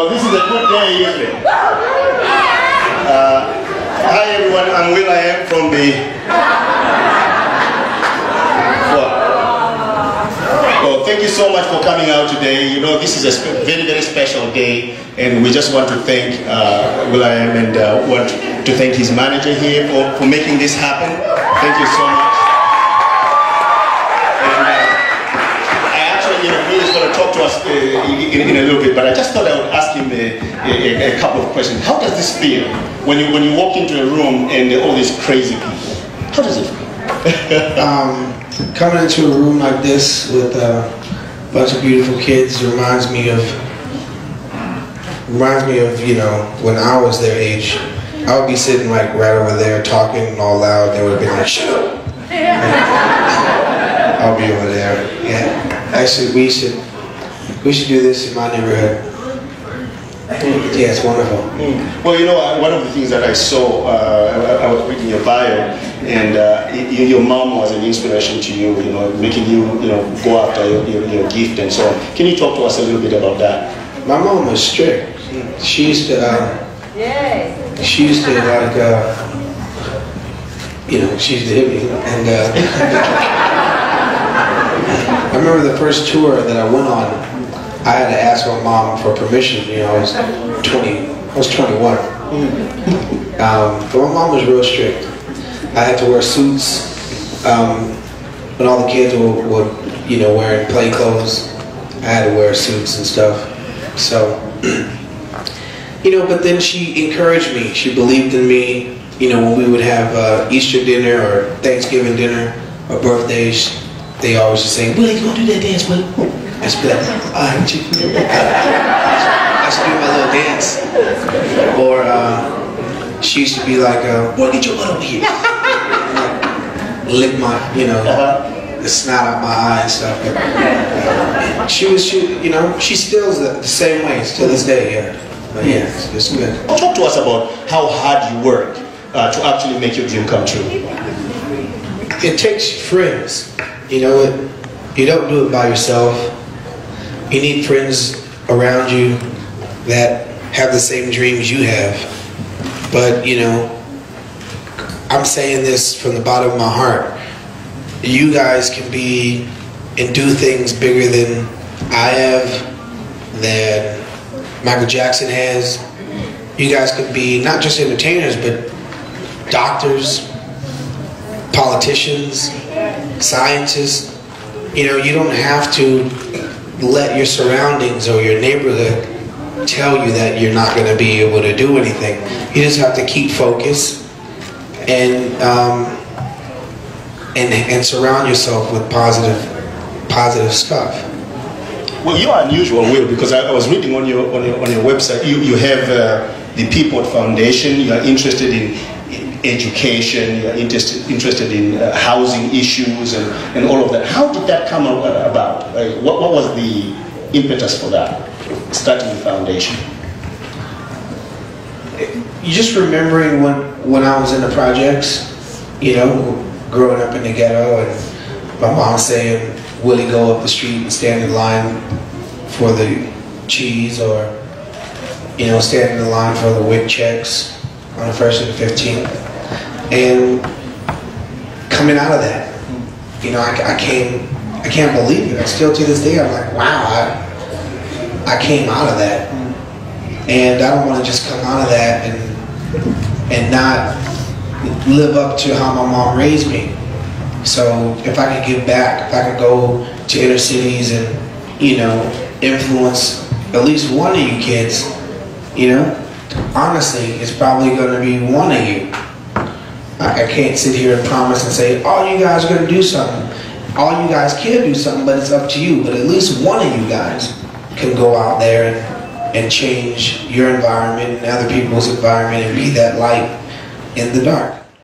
Well, this is a good day, isn't it? Hi everyone, I'm Will.I.Am from the... Well, thank you so much for coming out today. You know, this is a very, very special day, and we just want to thank Will.I.Am and want to thank his manager here for making this happen. Thank you so much. He's going to talk to us in a little bit, but I just thought I would ask him a couple of questions. How does this feel when you walk into a room and all these crazy people? How does it feel? Coming into a room like this with a bunch of beautiful kids reminds me of you know, when I was their age. I would be sitting like right over there talking all loud. They would have been like, "Shut up!" I'll be over there. Yeah. Actually, we should do this in my neighborhood. Yeah, it's wonderful. Well, you know, one of the things that I saw, I was reading your bio, and your mom was an inspiration to you, you know, making you, you know, go after your gift and so on. Can you talk to us a little bit about that? My mom was strict. She used to, like, you know, she used to hit me, and I remember the first tour that I went on, I had to ask my mom for permission. You know, I was 21. But my mom was real strict. I had to wear suits when all the kids were you know, wearing play clothes. I had to wear suits and stuff. So, you know, but then she encouraged me. She believed in me. You know, when we would have Easter dinner or Thanksgiving dinner or birthdays, they always just say, "Willie, go do that dance, Willie." I just be like, "All right, I should do my little dance." Or she used to be like, "Boy, get your butt over here." Lick my, you know, the snot out my eye and stuff. You know, she still's the same way to this day, yeah. But yeah, it's good. Talk to us about how hard you work to actually make your dream come true. It takes friends. You know what? You don't do it by yourself. You need friends around you that have the same dreams you have. But, you know, I'm saying this from the bottom of my heart. You guys can be and do things bigger than I have, than Michael Jackson has. You guys can be not just entertainers, but doctors, politicians, scientists. You know, you don't have to let your surroundings or your neighborhood tell you that you're not going to be able to do anything. You just have to keep focused and surround yourself with positive stuff. Well, you are unusual, Will, because I was reading on your website. You have the Peapod Foundation. You are interested in education, you're interested in housing issues and all of that. How did that come about? What was the impetus for that, starting the foundation? Just remembering when I was in the projects, you know, growing up in the ghetto, and my mom saying, "Willie, go up the street and stand in line for the cheese," or, you know, stand in the line for the WIC checks on the 1st and the 15th. And coming out of that, you know, I can't believe it. Still to this day, I'm like, wow, I came out of that. And I don't want to just come out of that and not live up to how my mom raised me. So if I could give back, if I could go to inner cities and, you know, influence at least one of you kids, you know, honestly, it's probably going to be one of you. I can't sit here and promise and say, all you guys are going to do something. All you guys can do something, but it's up to you. But at least one of you guys can go out there and change your environment and other people's environment and be that light in the dark.